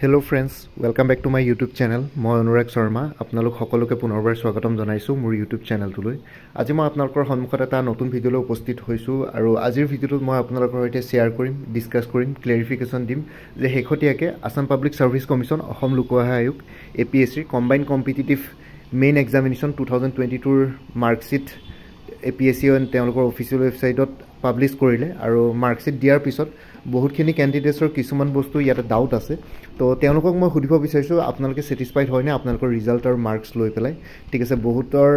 Hello friends, welcome back to my YouTube channel. মই অনুৰাগ শৰ্মা আপোনালোক সকলোকে পুনৰবাৰ স্বাগতম জনাইছো মোৰ YouTube চেনেলটোলৈ। আজি মই আপোনালোকৰ সন্মুখত এটা নতুন ভিডিঅলৈ উপস্থিত হৈছো আৰু আজিৰ ভিডিঅটোত মই আপোনালোকৰ সৈতে শেয়াৰ কৰিম, ডিসকাস কৰিম, ক্লেৰিফিকেশন দিম যে হেখতিয়াকে Assam public service commission Assam লোকসেৱা আয়োগ APSC combined competitive main examination 2022 ৰ মাৰ্কশিট APSC তেওঁলোকৰ অফিচিয়েল ৱেবসাইটত পাবলিশ কৰিলে আৰু মাৰ্কশিট দিয়াৰ পিছত বহুতখিনি ক্যান্ডিডেটছৰ কিছুমান বস্তু ইয়াতে ডাউট আছে তো তেওঁলোকক মই সুধিব বিচাৰিছো আপোনালোকে স্যাটিসফাইড হয় নে আপোনালোকৰ ৰিজাল্ট আৰু মাৰ্কস লৈ পেলাই ঠিক আছে বহুতৰ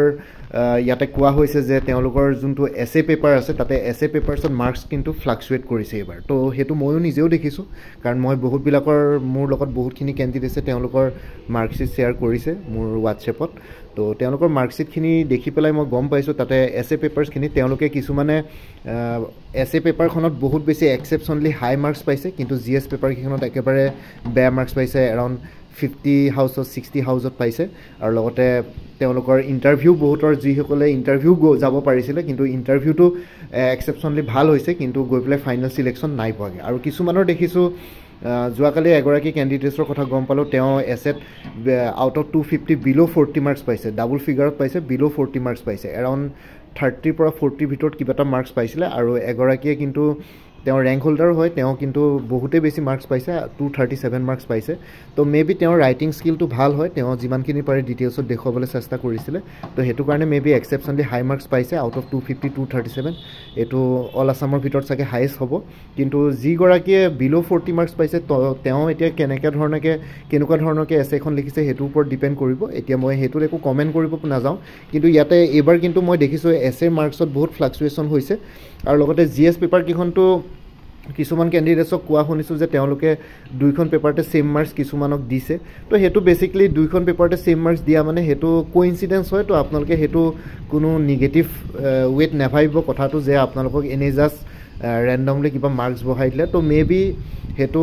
ইয়াতে কোৱা হৈছে যে তেওঁলোকৰ যোনটো এসএ পেপাৰ আছে তাতে এসএ পেপাৰছত মাৰ্কস কিন্তু ফ্লাকচুৱেট কৰিছে এবাৰ তো হেতু ময়ো নিজেও দেখিছো কাৰণ মই বহুত বিলাকৰ মোৰ লগত বহুতখিনি ক্যান্ডিডেটছে তেওঁলোকৰ মাৰ্কসিট শেয়াৰ কৰিছে মোৰ WhatsAppত তো তেওঁলোকৰ মাৰ্কসিট খিনি দেখি পেলাই মই গম পাইছো তাতে এসএ পেপাৰছ খিনি তেওঁলোকে কিছুমানে এসএ পেপাৰখনত বহুত বেছি এক্সেপশনলি হাই মাৰ্কস পাইছে কিন্তু জিএস পেপাৰ কিখনত একেবাৰে বেয়া মাৰ্কস পাইছে এৰাউণ্ড 50 হাউসত 60 হাউসত পাইছে আৰু লগতে তেওঁলোকৰ ইন্টাৰভিউ বহুতৰ যিসকলে ইন্টাৰভিউ যাব পাৰিছিল কিন্তু ইন্টাৰভিউটো এক্সেপশনলি ভাল হৈছে কিন্তু গৈ পেলাই ফাইনাল সিলেকশন নাই পোৱাগে আৰু কিছুমানৰ দেখিছো যোৱাকালি এগৰাকী ক্যান্ডিডেটছৰ কথা গম পালো তেওঁ এসএত আউট অফ 250 বিলো 40 মাৰ্কস পাইছে ডাবল ফিগাৰত পাইছে বিলো 40 মাৰ্কস পাইছে এৰাউণ্ড 30 পৰা 40 ভিতৰত কিবাটা মাৰ্কস পাইছিলে আৰু এগৰাকীয়ে কিন্তু তেওঁ ৰ্যাঙ্ক হোল্ডাৰ হয় তেওঁ কিন্তু বহুতে বেছি মাৰ্কস পাইছে 237 মাৰ্কস পাইছে তো মেবি তেওঁৰ ৰাইটিং স্কিলটো ভাল হয় তেওঁ যিমানখিনি পাৰে ডিটেইলছত দেখুৱাবলৈ চেষ্টা কৰিছিল তো হেতু কাৰণে মেবি এক্সেপশনলি হাই মাৰ্কস পাইছে আউট অফ 250 237 এটো অল আসামৰ ভিতৰত চাগে হাইয়েষ্ট হ'ব কিন্তু যি গৰাকীয়ে বিলো 40 মাৰ্কস পাইছে তেওঁ এতিয়া কেনেকুৱা ধৰণকে এসএখন লিখিছে হেতুৰ ওপৰত ডিপেন্ড কৰিব এতিয়া মই হেতুৰ একো কমেন্ট কৰিব নাযাওঁ কিন্তু ইয়াতে এবাৰ কিন্তু মই দেখিছো এসএ মাৰ্কসত বহুত ফ্লাকচুৱেচন হৈছে আৰু লগতে জিএস পেপাৰ কিখনটো কিছুমান ক্যান্ডিডেটছক কোৱা শুনিছো যে তেওঁলোকে দুইখন পেপাৰতে সেম মাৰ্কস কিছুমানক দিছে তো হেতু বেসিক্যালি দুইখন পেপাৰতে সেম মাৰ্কস দিয়া মানে হেতু কোইনসিডেন্স হয় তো আপোনালোকে হেতু কোনো নেগেটিভ ওয়েট নাভাবিব কথাটো যে আপোনালোকক এনে জাস্ট ৰেন্ডমলি কিবা মাৰ্কস বহাই দিলে তো মেবি হেতু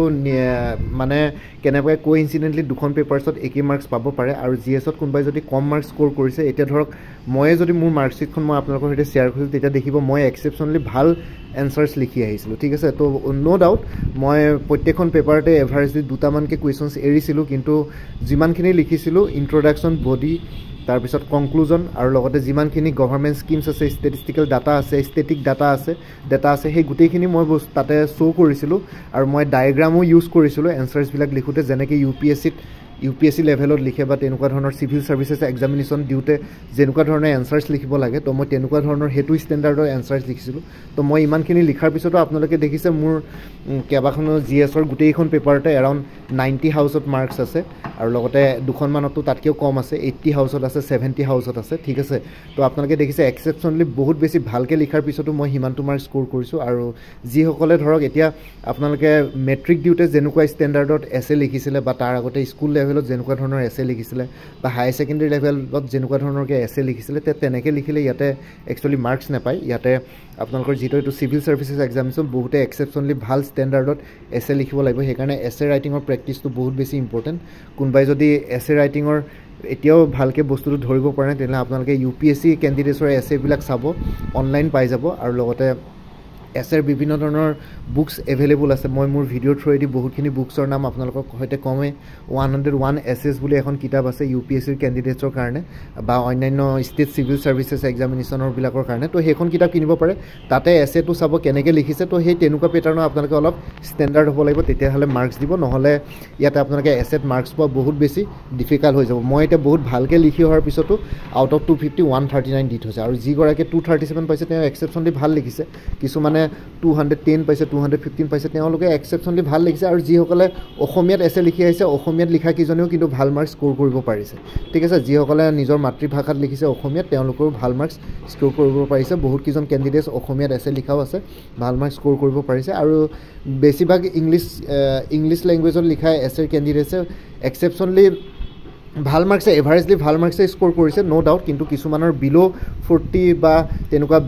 মানে কেনেকৈ কোইনসিডেন্টলি দুখন পেপাৰছত একে মাৰ্কস পাব পাৰে আৰু জিএছত কোনবাই যদি কম মাৰ্কস স্কোৰ কৰিছে এতিয়া ধৰক মই যদি মোৰ মাৰ্কশিটখন মই আপোনালোকৰ সৈতে শেয়াৰ কৰিছো তেতিয়া দেখিব মই এক্সেপশনলি ভাল এনসাৰ্স লিখি আহিছিল ঠিক আছে তো নো ডাউট মই প্ৰত্যেকখন পেপাৰতে এভাৰেজলি দুটামানকে কোৱেশ্চনছ এৰিছিলো কিন্তু যিমানখিনি লিখিছিলো ইন্ট্ৰোডাকশন বডি তাৰ পিছত কনক্লুজন আৰু লগতে যিমানখিনি গভৰ্ণমেন্ট স্কিমছ আছে ষ্টেটিষ্টিকেল ডাটা আছে ষ্টেটিক ডাটা আছে সেই গুটেইখিনি মই তাতে শো কৰিছিলো আৰু মই ডায়াগ্ৰামো ইউজ কৰিছিলো এনসাৰ্স বিলাক লিখোতে যেনেকৈ ইউপিএসসি লেভেলত লিখে বা তেনেকুৱা ধৰণৰ সিভিল সাৰ্ভিসেছ এক্সামিনেশন দিউতে যেনেকুৱা ধৰণৰ এনসাৰ্স লিখিব লাগে তো মই তেনেকুৱা ধৰণৰ হেতু ষ্টেণ্ডাৰ্ডৰ এনসাৰ্স লিখিছিলো তো মই ইমানখিনি লিখাৰ পিছতো আপোনালোকে দেখিছে মোৰ কেবাখনো জিএছৰ গুটেইখন পেপাৰতে এৰাউণ্ড 90 হাউসত মাৰ্কস আছে আৰু লগতে দুখনমানতো তাতকেও কম আছে 80 হাউসত আছে 70 হাউসত আছে ঠিক আছে তো আপোনালোকে দেখিছে এক্সেপশনলি বহুত বেছি ভালকে লিখাৰ পিছতো মই হিমানটো মাৰ্কস স্কোৰ কৰিছো আৰু যিসকলে ধৰক এতিয়া আপোনালোকে মেট্ৰিক দিউতে যেনেকুৱা ষ্টেণ্ডাৰ্ডত এসএ লিখিছিলে বা তাৰ আগতে স্কুল লেভেলত যেনেকুৱা ধৰণৰ এসএ লিখিছিলে বা হাই সেকেন্ডাৰী লেভেলত যেনেকুৱা ধৰণৰকে এসএ লিখিছিলে তেনেকৈ লিখিলে ইয়াতে একচুয়ালি মাৰ্কস নাপায় ইয়াতে আপোনালোকৰ যেটো এটো সিভিল সাৰ্ভিসেছ এক্সামিনেশন বহুতে এক্সেপশনলি ভাল ষ্টেণ্ডাৰ্ডত এসএ লিখিব লাগিব সেইকাৰণে এসএ ৰাইটিংৰ প্ৰেক্টিছটো বহুত বেছি ইম্পৰ্টেন্ট কোনবাই যদি এসএ ৰাইটিংৰ এতিয়াও ভালকে বস্তুটো ধৰিব পৰা নাই তেনে আপোনালোকে ইউপিএসসি ক্যান্ডিডেটছৰ এসএ বিলাক চাব অনলাইন পাই যাব আৰু লগতে এসএৰ বিভিন্ন ধৰণৰ বুকস এভেইলেবল আছে মই মোৰ ভিডিঅ থ্ৰুৱেদি বহুতখিনি বুকসৰ নাম আপোনালোকক হয়তে কমে 101 এসএস বুলি এখন কিতাপ আছে ইউপিএসসিৰ ক্যান্ডিডেটছৰ কাৰণে বা অন্যান্য ষ্টেট সিভিল সাৰ্ভিসেছ এক্সামিনেশনৰ বিলাকৰ কাৰণে তো সেইখন কিতাপ কিনিব পাৰে তাতে এসএটো চাব কেনেকৈ লিখিছে তো সেই তেনেকুৱা পেটাৰ্ণৰ আপোনালোকে অলপ ষ্টেণ্ডাৰ্ড হ'ব লাগিব তেতিয়াহলে মাৰ্কস দিব নহলে ইয়াতে আপোনালোকে এসএত মাৰ্কস পোৱা বহুত বেছি ডিফিকাল্ট হৈ যাব মই এটা বহুত ভালকে লিখি হোৱাৰ পিছতো আউট অফ 250 139 দি থৈছে আৰু যি গৰাকী 237 পাইছে তেওঁ এক্সেপশনলি ভাল লিখিছে কিছুমানে 210 পাইছে 215 পাইছে তেওঁলোকে এক্সেপশনলি ভাল লিখিছে আৰু যিসকলে অসমীয়াত এসএ লিখি আহিছে অসমীয়াত লিখা কিজনেও কিন্তু ভাল মাৰ্কস স্কোৰ কৰিব পাৰিছে ঠিক আছে যিসকলে নিজৰ মাতৃভাষাত লিখিছে অসমীয়াত তেওঁলোকৰ ভাল মাৰ্কস স্কোৰ কৰিব পাৰিছে বহুত কিজন ক্যান্ডিডেটছ অসমীয়াত এসএ লিখাও আছে ভাল মাৰ্কস স্কোৰ কৰিব পাৰিছে আৰু বেছিভাগ ইংলিছ ল্যাঙ্গুৱেজত লিখা এসএৰ ক্যান্ডিডেটছে এক্সেপশনলি ভাল মাৰ্কসে এভাৰেজলি ভাল মাৰ্কসে স্কোৰ কৰিছে নো ডাউট কিন্তু কিছুমানৰ বিলো 40 বা তেনেকুৱা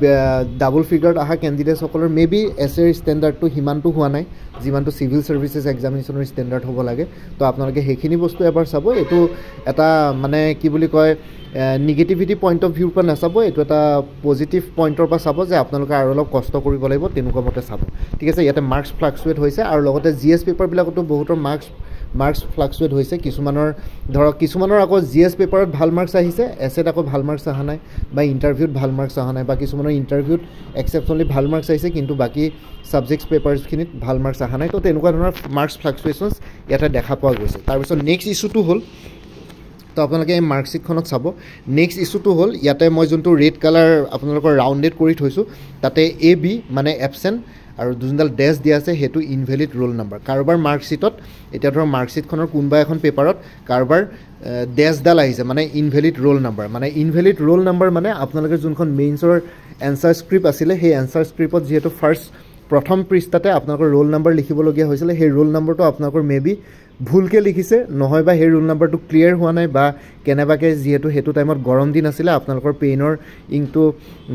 ডাবল ফিগাৰত আহা ক্যান্ডিডেটছ সকলৰ মেবি এসএৰ ষ্টেণ্ডাৰ্ডটো হিমানটো হোৱা নাই যিমানটো সিভিল সাৰ্ভিসেছ এক্সামিনেশনৰ ষ্টেণ্ডাৰ্ড হ'ব লাগে তো আপোনালোকে হেখিনি বস্তু এবাৰ চাব এটো এটা মানে কি বুলি কয় নেগেটিভিটি পইণ্ট অফ ভিউৰ পৰা নাচাব এটো এটা পজিটিভ পইণ্টৰ পৰা চাব যে আপোনালোকে আৰু অলপ কষ্ট কৰিব লাগিব তেনেকুৱা মতে চাব ঠিক আছে ইয়াতে মাৰ্কস ফ্লাকচুৱেট হৈছে আৰু লগতে জিএছ পেপাৰ বিলাকতো বহুতৰ মাৰ্কস মাৰ্কছ ফ্লাকচুৱেট হৈছে কিছুমানৰ ধৰক কিছুমানৰ আকৌ জিএছ পেপাৰত ভাল মাৰ্কছ আহিছে এছেত আকৌ ভাল মাৰ্কছ অহা নাই বা ইণ্টাৰভিউত ভাল মাৰ্কছ অহা নাই বা কিছুমানৰ ইণ্টাৰভিউত এক্সেপশ্যনলি ভাল মাৰ্কছ আহিছে কিন্তু বাকী ছাবজেক্টছ পেপাৰছখিনিত ভাল মাৰ্কছ অহা নাই তো তেনেকুৱা ধৰণৰ মাৰ্কছ ফ্লাকচুৱেশ্যনছ ইয়াতে দেখা পোৱা গৈছে তাৰপিছত নেক্সট ইছ্যুটো হ'ল তো আপোনালোকে এই মাৰ্কশ্বিটখনত চাব নেক্সট ইছ্যুটো হ'ল ইয়াতে মই যোনটো ৰেড কালাৰ আপোনালোকৰ ৰাউণ্ডেড কৰি থৈছোঁ তাতে AB মানে এবচেণ্ট আৰু যোনডাল ডেছ দিয়া আছে সেইটো ইনভেলিড ৰোল নাম্বাৰ কাৰোবাৰ মাৰ্কশ্বিটত এতিয়া ধৰক মাৰ্কশ্বিটখনৰ কোনোবা এখন পেপাৰত কাৰোবাৰ ডেছডাল আহিছে মানে ইনভেলিড ৰোল নাম্বাৰ মানে ইনভেলিড ৰোল নাম্বাৰ মানে আপোনালোকে যোনখন মেইনছৰ এনচাৰ স্ক্ৰিপ্ট আছিলে সেই এনচাৰ স্ক্ৰিপ্টত যিহেতু প্ৰথম পৃষ্ঠাতে আপোনালোকৰ ৰোল নাম্বাৰ লিখিবলগীয়া হৈছিলে সেই ৰোল নাম্বাৰটো আপোনালোকৰ মেবি ভুলকৈ লিখিছে নহয় বা সেই ৰোল নাম্বাৰটো ক্লিয়াৰ হোৱা নাই বা কেনেবাকৈ যিহেতু সেইটো টাইমত গৰম দিন আছিলে আপোনালোকৰ পেইনৰ ইংকটো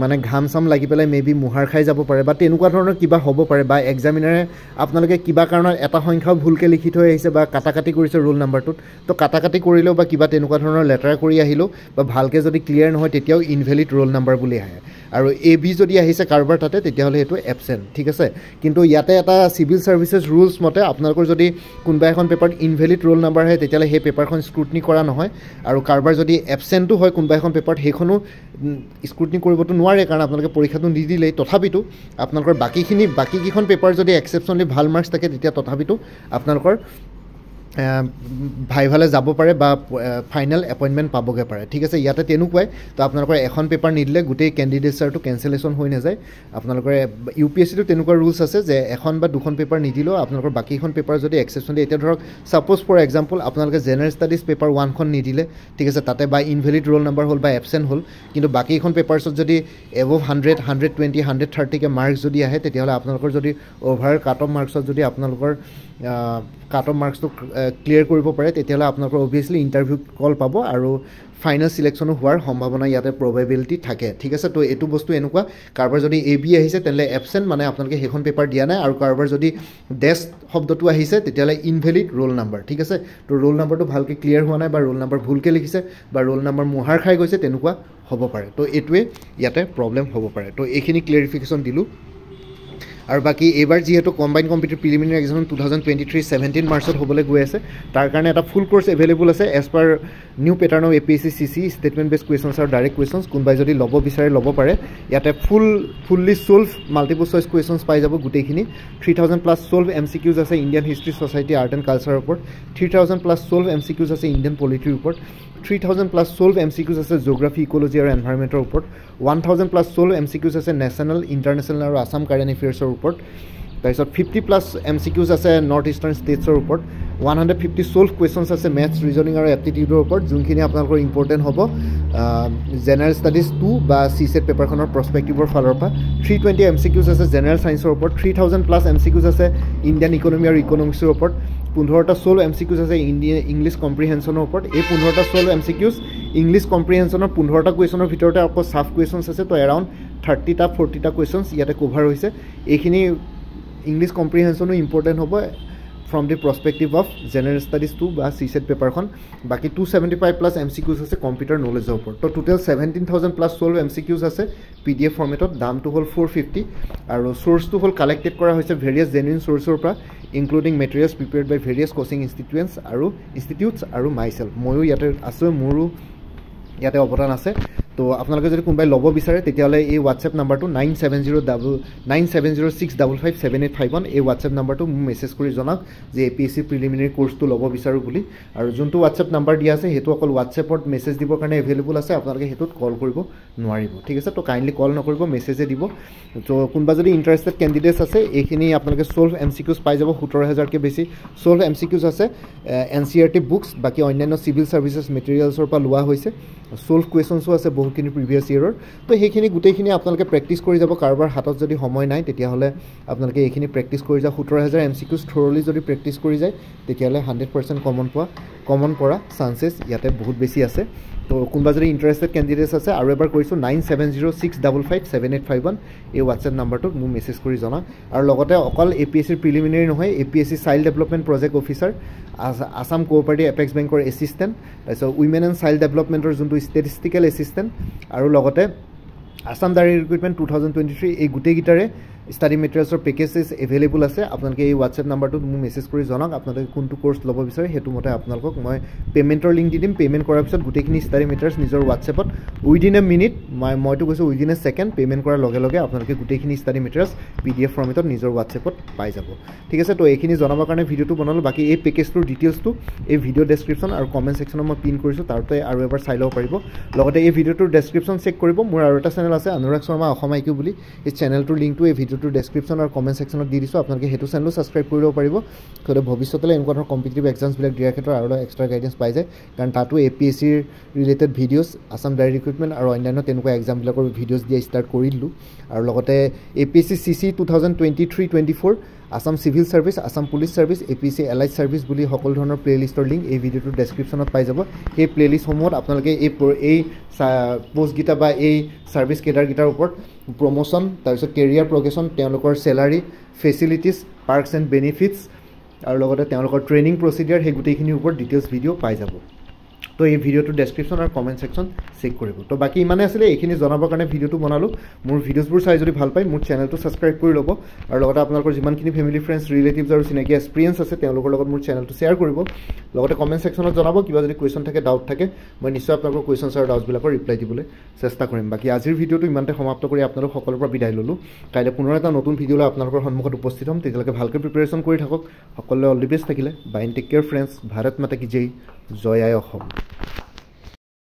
মানে ঘাম চাম লাগি পেলাই মেবি মোহাৰ খাই যাব পাৰে বা তেনেকুৱা ধৰণৰ কিবা হ'ব পাৰে বা এক্সামিনাৰে আপোনালোকে কিবা কাৰণত এটা সংখ্যাও ভুলকৈ লিখি থৈ আহিছে বা কাটাকাটি কৰিছে ৰোল নাম্বাৰটোত তো কাটাকাটি কৰিলেও বা কিবা তেনেকুৱা ধৰণৰ লেটাৰ কৰি আহিলেও বা ভালকৈ যদি ক্লিয়াৰ নহয় তেতিয়াও ইনভেলিড ৰোল নাম্বাৰ বুলি আহে আৰু AB যদি আহিছে কাৰোবাৰ তাতে তেতিয়াহ'লে সেইটো এবচেণ্ট ঠিক আছে কিন্তু ইয়াতে এটা চিভিল ছাৰ্ভিচেছ ৰুলছ মতে আপোনালোকৰ যদি কোনোবা এখন পেপাৰত ইনভেলিড ৰোল নাম্বাৰ আহে তেতিয়াহ'লে সেই পেপাৰখন স্ক্ৰুটনি কৰা নহয় আৰু কাৰোবাৰ যদি এবচেণ্টো হয় কোনোবা এখন পেপাৰত সেইখনো স্ক্ৰুটনি কৰিবতো নোৱাৰে কাৰণ আপোনালোকে পৰীক্ষাটো নিদিলেই তথাপিতো আপোনালোকৰ বাকীকেইখন পেপাৰ যদি এক্সেপশ্যনলি ভাল মাৰ্কছ থাকে তেতিয়া তথাপিতো আপোনালোকৰ ভাইভালে যাব পাৰে বা ফাইনেল এপইণ্টমেণ্ট পাবগৈ পাৰে ঠিক আছে ইয়াতে তেনেকুৱাই তো আপোনালোকৰ এখন পেপাৰ নিদিলে গোটেই কেণ্ডিডেটছাৰটো কেঞ্চেলেশ্যন হৈ নাযায় আপোনালোকৰ UPSCটো তেনেকুৱা ৰুলছ আছে যে এখন বা দুখন পেপাৰ নিদিলেও আপোনালোকৰ বাকীখন পেপাৰ যদি এক্সেপশ্যনলি এতিয়া ধৰক ছাপ'জ ফৰ এক্সাম্পল আপোনালোকে জেনেৰেল ষ্টাডিজ পেপাৰ 1খন নিদিলে ঠিক আছে তাতে বা ইনভেলিড ৰোল নাম্বাৰ হ'ল বা এবচেণ্ট হ'ল কিন্তু বাকীখন পেপাৰ্ছত যদি এবভ 100 120 130কৈ মাৰ্কছ যদি আহে তেতিয়াহ'লে আপোনালোকৰ যদি অভাৰ কাট অফ মাৰ্কছত যদি আপোনালোকৰ কাট অফ মাৰ্কছটো ক্লিয়াৰ কৰিব পাৰে তেতিয়াহ'লে আপোনালোকৰ অভিয়াছলি ইণ্টাৰভিউ কল পাব আৰু ফাইনেল চিলেকশ্যনো হোৱাৰ সম্ভাৱনা ইয়াতে প্ৰবেবিলিটি থাকে ঠিক আছে তো এইটো বস্তু এনেকুৱা কাৰোবাৰ যদি AB আহিছে তেনেহ'লে এবচেণ্ট মানে আপোনালোকে সেইখন পেপাৰ দিয়া নাই আৰু কাৰোবাৰ যদি ডেছ শব্দটো আহিছে তেতিয়াহ'লে ইনভেলিড ৰোল নাম্বাৰ ঠিক আছে তো ৰোল নাম্বাৰটো ভালকৈ ক্লিয়াৰ হোৱা নাই বা ৰোল নাম্বাৰ ভুলকৈ লিখিছে বা ৰোল নাম্বাৰ মোহাৰ খাই গৈছে তেনেকুৱা হ'ব পাৰে তো এইটোৱে ইয়াতে প্ৰব্লেম হ'ব পাৰে তো এইখিনি ক্লিয়াৰিফিকেশ্যন দিলোঁ আৰু বাকী এইবাৰ যিহেতু কম্বাইন কম্পিটিটিভ প্ৰিলিমিনাৰী এক্সাম 2023 17 মাৰ্চত হ'বলৈ গৈ আছে তাৰ কাৰণে এটা ফুল কোৰ্চ এভেইলেবল আছে as per new pattern of APSC CC statement based questions আৰু ডাইৰেক্ট কুৱেশ্যনছ কোনোবাই যদি ল'ব বিচাৰে ল'ব পাৰে ইয়াতে fully solve multiple choice questions পাই যাব গোটেইখিনি 3000+ ছল্ভ MCQs আছে Indian history society art and কালচাৰৰ ওপৰত 3000+ ছল্ভ MCQs আছে ইণ্ডিয়ান পলিটিৰ ওপৰত 3000+ ছল্ভ MCQs আছে জিঅ'গ্ৰাফী ইক'লজি আৰু এনভাইৰমেণ্টৰ ওপৰত 1000+ ছল্ভ MCQs আছে নেশ্যনেল ইণ্টাৰনেশ্যনেল আৰু আছাম কাৰেণ্ট এফেয়াৰ্ছৰ ওপৰত তাৰপিছত 50+ MCQs আছে নৰ্থ ইষ্টাৰ্ণ ষ্টেটছৰ ওপৰত 150 ছল্ভ কুৱেশ্যনছ আছে মেথছ ৰিজনিং আৰু এপ্টিটিউডৰ ওপৰত যোনখিনি আপোনালোকৰ ইম্পৰ্টেণ্ট হ'ব জেনেৰেল ষ্টাডিজ 2 বা CSET পেপাৰখনৰ প্ৰস্পেক্টিভৰ ফালৰ পৰা 320 MCQs আছে জেনেৰেল ছায়েন্সৰ ওপৰত 3000+ MCQs আছে ইণ্ডিয়ান ইকনমি আৰু ইকনমিক্সৰ ওপৰত 15টা ছল্ভ MCQs আছে ইংলিছ কম্প্ৰিহেনশ্যনৰ ওপৰত এই 15টা ছল্ভ MCQs ইংলিছ কম্প্ৰিহেনশ্যনৰ 15টা কুৱেশ্যনৰ ভিতৰতে আকৌ ছাফ কুৱেশ্যনছ আছে তো এৰাউণ্ড 30টা 40টা কুৱেশ্যনছ ইয়াতে কভাৰ হৈছে এইখিনি ইংলিছ কম্প্ৰিহেনশ্যনো ইম্পৰ্টেণ্ট হ'ব from the prospective of general studies 2 বা CSET পেপাৰখন বাকী 275+ MCQs আছে কম্পিউটাৰ নলেজৰ ওপৰত তো টোটেল 17,000+ ছল্ভ MCQs আছে PDF ফৰ্মেটত দামটো হ'ল 450 আৰু চ'ৰ্চটো হ'ল কালেক্টেড কৰা হৈছে ভেৰিয়াছ জেনুইন চ'ৰ্চৰ পৰা ইনক্লুডিং মেটেৰিয়েলছ প্ৰিপেয়াৰ্ড বাই ভেৰিয়াছ কোচিং ইনষ্টিটিউটছ আৰু মাইছেল্ফ ময়ো ইয়াতে আছোঁ মোৰো ইয়াতে অৱদান আছে তো আপোনালোকে যদি কোনোবাই ল'ব বিচাৰে তেতিয়াহ'লে এই হোৱাটছএপ নাম্বাৰটো 9706557851 এই হোৱাটছএপ নাম্বাৰটো মোক মেছেজ কৰি জনাওক যে APSC প্ৰিলিমিনাৰী কোৰ্চটো ল'ব বিচাৰোঁ বুলি আৰু যোনটো হোৱাটছএপ নাম্বাৰ দিয়া আছে সেইটো অকল হোৱাটছএপত মেছেজ দিবৰ কাৰণে এভেইলেবল আছে আপোনালোকে সেইটোত কল কৰিব নোৱাৰিব ঠিক আছে তো কাইণ্ডলি কল নকৰিব মেছেজে দিব তো কোনোবা যদি ইণ্টাৰেষ্টেড কেণ্ডিডেটছ আছে এইখিনি আপোনালোকে ছল্ভ MCQs পাই যাব 17,000কৈ বেছি ছল্ভ MCQs আছে NCERT বুকছ বাকী অন্যান্য চিভিল ছাৰ্ভিচেছ মেটেৰিয়েলছৰ পৰা লোৱা হৈছে ছল্ভ কুৱেশ্যনছো আছে বহুখিনি প্ৰিভিয়াছ ইয়েৰৰ তো সেইখিনি গোটেইখিনি আপোনালোকে প্ৰেক্টিছ কৰি যাব কাৰোবাৰ হাতত যদি সময় নাই তেতিয়াহ'লে আপোনালোকে এইখিনি প্ৰেক্টিছ কৰি যাওক 17,000 MCQs থৰলি যদি প্ৰেক্টিছ কৰি যায় তেতিয়াহ'লে 100% কমন পৰা চান্সেছ ইয়াতে বহুত বেছি আছে তো কোনোবা যদি ইণ্টাৰেষ্টেড কেণ্ডিডেটছ আছে আৰু এবাৰ কৰিছোঁ 9706557851 এই হোৱাটছএপ নাম্বাৰটোত মোক মেছেজ কৰি জনাওক আৰু লগতে অকল APSC প্ৰিলিমিনাৰী নহয় APSC child development project officer Assam cooperative apex বেংকৰ এছিষ্টেণ্ট তাৰপিছত উইমেন এণ্ড চাইল্ড ডেভেলপমেণ্টৰ যোনটো ষ্টেটিষ্টিকেল এছিষ্টেণ্ট আৰু লগতে আছাম ডাইৰেক্ট ৰিক্ৰুইটমেণ্ট 2023 এই গোটেইকেইটাৰে ষ্টাডি মেটেৰিয়েলছৰ পেকেজেছ এভেইলেবল আছে আপোনালোকে এই হোৱাটছএপ নাম্বাৰটোত মোক মেছেজ কৰি জনাওক আপোনালোকে কোনটো কোৰ্চ ল'ব বিচাৰে সেইটো মতে আপোনালোকক মই পে'মেণ্টৰ লিংক দি দিম পে'মেণ্ট কৰাৰ পিছত গোটেইখিনি ষ্টাডি মেটেৰিয়েলছ নিজৰ হোৱাটছএপত উইদিন এ মিনিট মইতো কৈছোঁ উইদিন এ ছেকেণ্ড পে'মেণ্ট কৰাৰ লগে লগে আপোনালোকে গোটেইখিনি ষ্টাডি মেটেৰিয়েলছ PDF ফৰ্মেটত নিজৰ হোৱাটছএপত পাই যাব ঠিক আছে তো এইখিনি জনাবৰ কাৰণে ভিডিঅ'টো বনালোঁ বাকী এই পেকেজটোৰ ডিটেইলছটো এই ভিডিঅ' ডেছক্ৰিপশ্যন আৰু কমেণ্ট ছেকশ্যনত মই পিন কৰিছোঁ তাৰতে আৰু এবাৰ চাই ল'ব পাৰিব লগতে এই ভিডিঅ'টোৰ ডেছক্ৰিপশ্যন চেক কৰিব মোৰ আৰু এটা চেনেল আছে অনুৰাগ শৰ্মা অসম IQ বুলি এই চেনেলটোৰ লিংকটো এই ভিডিঅ'টোৰ ডেছক্ৰিপশ্যন আৰু কমেণ্ট ছেকশ্যনত দি দিছোঁ আপোনালোকে সেইটো চেনেলো ছাবস্ক্ৰাইব কৰি ল'ব পাৰিব যাতে ভৱিষ্যতলৈ এনেকুৱা ধৰণৰ কম্পিটিটিভ এক্সামছবিলাক দিয়াৰ ক্ষেত্ৰত আৰু এক্সট্ৰা গাইডেঞ্চ পাই যায় কাৰণ তাতো APSCৰ related videos Assam direct recruitment আৰু অন্যান্য তেনেকুৱা এক্সামবিলাকৰ ভিডিঅ'ছ দিয়া ষ্টাৰ্ট কৰি দিলোঁ আৰু লগতে APSC CC 2023-24 Assam civil service Assam police service APSC allied service বুলি সকলো ধৰণৰ প্লেলিষ্টৰ লিংক এই ভিডিঅ'টোৰ ডেছক্ৰিপশ্যনত পাই যাব সেই প্লেলিষ্টসমূহত আপোনালোকে এই পোষ্টকেইটা বা এই ছাৰ্ভিচ কেডাৰকেইটাৰ ওপৰত প্ৰমোশ্যন তাৰপিছত কেৰিয়াৰ প্ৰগ্ৰেশ্যন তেওঁলোকৰ salary facilities parks and benefits আৰু লগতে তেওঁলোকৰ ট্ৰেইনিং প্ৰচিডিয়াৰ সেই গোটেইখিনিৰ ওপৰত ডিটেইলছ ভিডিঅ' পাই যাব তো এই ভিডিঅ'টোৰ ডেছক্ৰিপশ্যন আৰু কমেণ্ট ছেকশ্যন চেক কৰিব তো বাকী ইমানে আছিলে এইখিনি জনাবৰ কাৰণে ভিডিঅ'টো বনালোঁ মোৰ ভিডিঅ'ছবোৰ চাই যদি ভাল পায় মোৰ চেনেলটো ছাবস্ক্ৰাইব কৰি ল'ব আৰু লগতে আপোনালোকৰ যিমানখিনি ফেমিলি ফ্ৰেণ্ডছ ৰিলেটিভছ আৰু চিনাকি এক্সপিৰিয়েঞ্চ আছে তেওঁলোকৰ লগত মোৰ চেনেলটো শ্বেয়াৰ কৰিব লগতে কমেণ্ট ছেকশ্যনত জনাব কিবা যদি কুৱেশ্যন থাকে ডাউট থাকে মই নিশ্চয় আপোনালোকৰ কুৱেশ্যনছ আৰু ডাউটছবিলাকৰ ৰিপ্লাই দিবলৈ চেষ্টা কৰিম বাকী আজিৰ ভিডিঅ'টো ইমানতে সমাপ্ত কৰি আপোনালোক সকলোৰে পৰা বিদায় ল'লোঁ কাইলৈ পুনৰ এটা নতুন ভিডিঅ'লৈ আপোনালোকৰ সন্মুখত উপস্থিত হ'ম তেতিয়ালৈকে ভালকৈ প্ৰিপেৰেশ্যন কৰি থাকক সকলোৱে অল দি বেষ্ট থাকিলে bye and take care friends Bharat Mata কি জয় জয় আই অসম